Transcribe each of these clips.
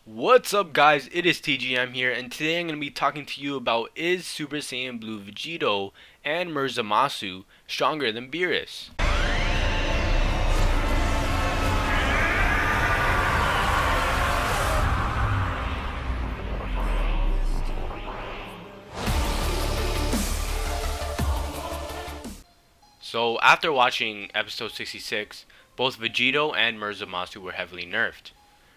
What's up guys, it is TGM here, and today I'm going to be talking to you about is Super Saiyan Blue Vegito and Zamasu stronger than Beerus? So after watching episode 66, both Vegito and Zamasu were heavily nerfed.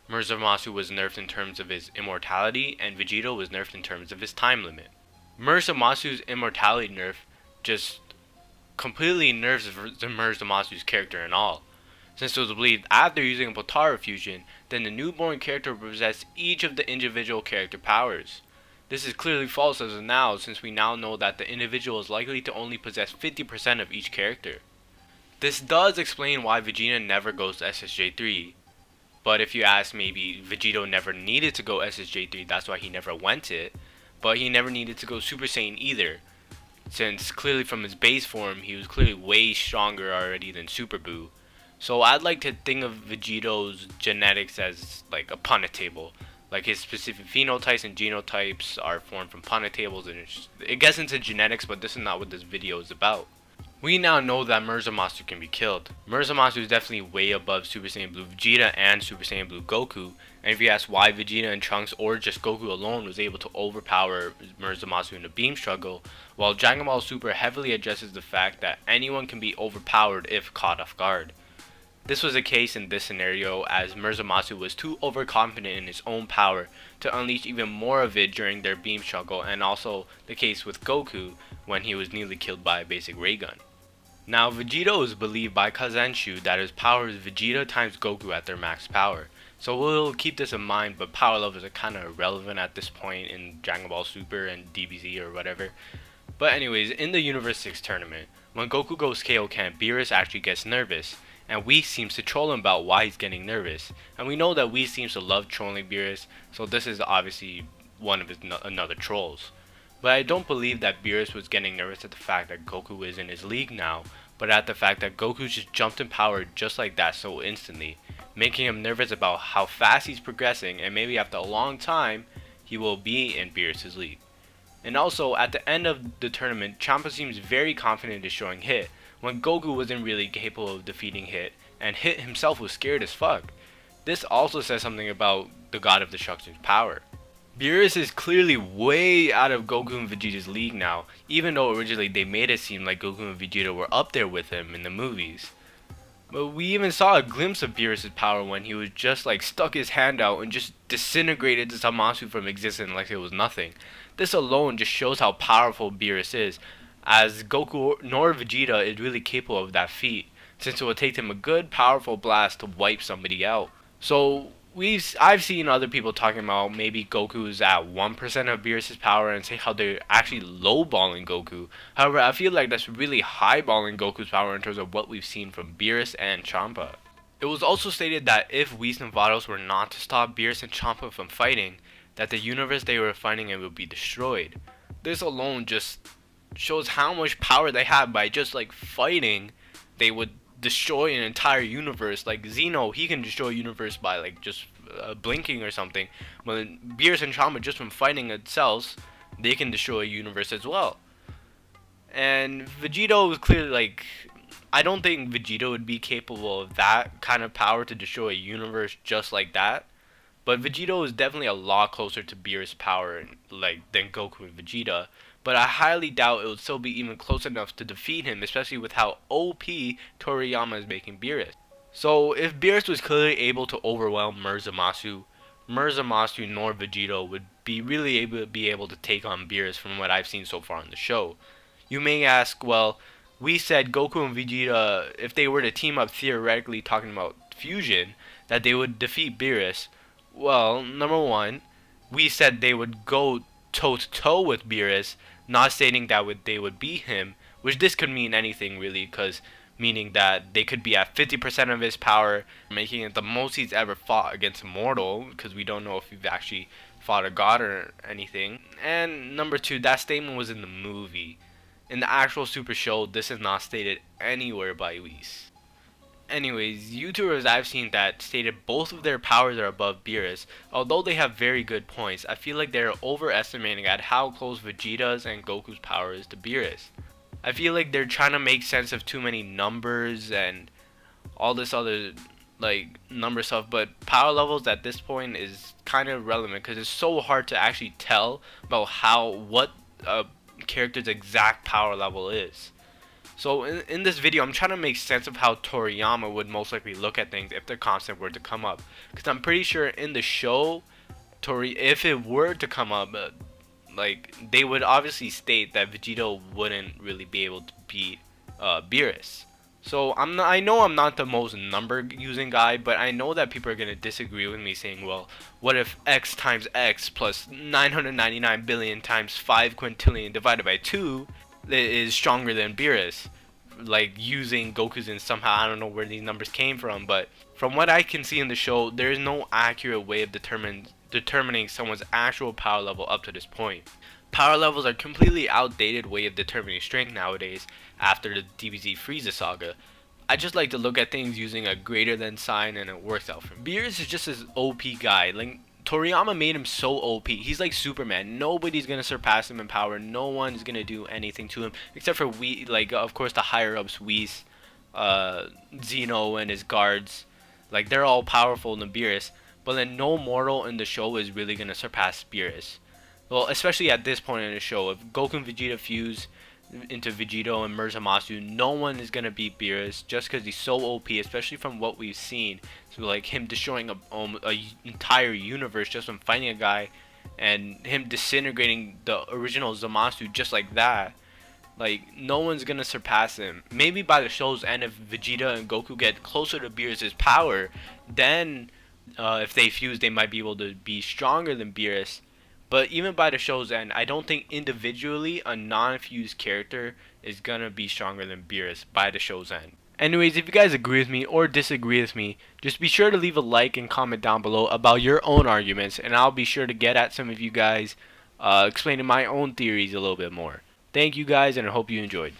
Zamasu was nerfed in terms of his immortality, and Vegito was nerfed in terms of his time limit. Zamasu's immortality nerf just completely nerfs Zamasu's character and all, since it was believed after using a Potara fusion, then the newborn character would possess each of the individual character powers. This is clearly false as of now, since we now know that the individual is likely to only possess 50% of each character. This does explain why Vegeta never goes to SSJ3, but if you ask, maybe Vegito never needed to go SSJ3, that's why he never went it, but he never needed to go Super Saiyan either, since clearly from his base form, he was clearly way stronger already than Super Buu. So I'd like to think of Vegito's genetics as like a Punnett table. Like his specific phenotypes and genotypes are formed from Punnett tables, and it gets into genetics, but this is not what this video is about. We now know that Zamasu can be killed. Zamasu is definitely way above Super Saiyan Blue Vegeta and Super Saiyan Blue Goku, and if you ask why Vegeta and Trunks or just Goku alone was able to overpower Zamasu in a beam struggle, while Dragon Ball Super heavily addresses the fact that anyone can be overpowered if caught off guard. This was the case in this scenario, as Zamasu was too overconfident in his own power to unleash even more of it during their beam struggle, and also the case with Goku when he was nearly killed by a basic ray gun. Now, Vegito is believed by Kazenshu that his power is Vegeta times Goku at their max power. So we'll keep this in mind, but power levels are kind of irrelevant at this point in Dragon Ball Super and DBZ or whatever. But anyways, in the Universe 6 tournament, when Goku goes KO camp, Beerus actually gets nervous, and Whis seems to troll him about why he's getting nervous. And we know that Whis seems to love trolling Beerus, so this is obviously one of his another trolls. But I don't believe that Beerus was getting nervous at the fact that Goku is in his league now, but at the fact that Goku just jumped in power just like that so instantly, making him nervous about how fast he's progressing, and maybe after a long time, he will be in Beerus' league. And also, at the end of the tournament, Champa seems very confident in destroying Hit, when Goku wasn't really capable of defeating Hit, and Hit himself was scared as fuck. This also says something about the God of Destruction's power. Beerus is clearly way out of Goku and Vegeta's league now, even though originally they made it seem like Goku and Vegeta were up there with him in the movies. But we even saw a glimpse of Beerus' power when he was just like stuck his hand out and just disintegrated Zamasu from existence like it was nothing. This alone just shows how powerful Beerus is, as Goku nor Vegeta is really capable of that feat, since it would take him a good powerful blast to wipe somebody out. So I've seen other people talking about maybe Goku's at 1% of Beerus' power and say how they're actually lowballing Goku. However, I feel like that's really highballing Goku's power in terms of what we've seen from Beerus and Champa. It was also stated that if Whis and Vados were not to stop Beerus and Champa from fighting, that the universe they were fighting in would be destroyed. This alone just shows how much power they have. By just like fighting, they would destroy an entire universe. Like Zeno, he can destroy a universe by like just blinking or something. But Beerus and Champa, just from fighting itself, they can destroy a universe as well. And Vegito is clearly like, I don't think Vegito would be capable of that kind of power to destroy a universe just like that. But Vegito is definitely a lot closer to Beerus' power like than Goku and Vegeta. But I highly doubt it would still be even close enough to defeat him, especially with how OP Toriyama is making Beerus. So if Beerus was clearly able to overwhelm Zamasu nor Vegito would be really able to take on Beerus from what I've seen so far on the show. You may ask, well, we said Goku and Vegeta, if they were to team up theoretically talking about fusion, that they would defeat Beerus. Well, number one, we said they would go toe-to-toe with Beerus, not stating that they would beat him, which this could mean anything really, because meaning that they could be at 50% of his power, making it the most he's ever fought against a mortal, because we don't know if he's actually fought a god or anything. And number two, that statement was in the movie. In the actual Super Show, this is not stated anywhere by Whis. Anyways, YouTubers I've seen that stated both of their powers are above Beerus. Although they have very good points, I feel like they're overestimating at how close Vegeta's and Goku's power is to Beerus. I feel like they're trying to make sense of too many numbers and all this other like number stuff, but power levels at this point is kind of relevant because it's so hard to actually tell about what a character's exact power level is. So in this video, I'm trying to make sense of how Toriyama would most likely look at things if the concept were to come up. Because I'm pretty sure in the show, if it were to come up, like they would obviously state that Vegito wouldn't really be able to beat Beerus. So I know I'm not the most number using guy, but I know that people are gonna disagree with me, saying, well, what if x times x plus 999 billion times 5 quintillion divided by 2 is stronger than Beerus, like using Goku's and somehow I don't know where these numbers came from, but from what I can see in the show, there is no accurate way of determining someone's actual power level up to this point. Power levels are a completely outdated way of determining strength nowadays after the DBZ Frieza saga. I just like to look at things using a greater than sign and it works out for me. Beerus is just this OP guy. Like Toriyama made him so OP. He's like Superman. Nobody's gonna surpass him in power. No one's gonna do anything to him except for of course the higher ups, Whis, Zeno and his guards. Like they're all powerful than Beerus, but then no mortal in the show is really gonna surpass Beerus. Well, especially at this point in the show, if Goku and Vegeta fuse into Vegito and Zamasu, no one is gonna beat Beerus just because he's so OP, especially from what we've seen. So like him destroying a entire universe just from fighting a guy, and him disintegrating the original Zamasu just like that. Like no one's gonna surpass him. Maybe by the show's end, if Vegeta and Goku get closer to Beerus' power, then if they fuse, they might be able to be stronger than Beerus. But even by the show's end, I don't think individually a non-fused character is gonna be stronger than Beerus by the show's end. Anyways, if you guys agree with me or disagree with me, just be sure to leave a like and comment down below about your own arguments, and I'll be sure to get at some of you guys explaining my own theories a little bit more. Thank you guys, and I hope you enjoyed.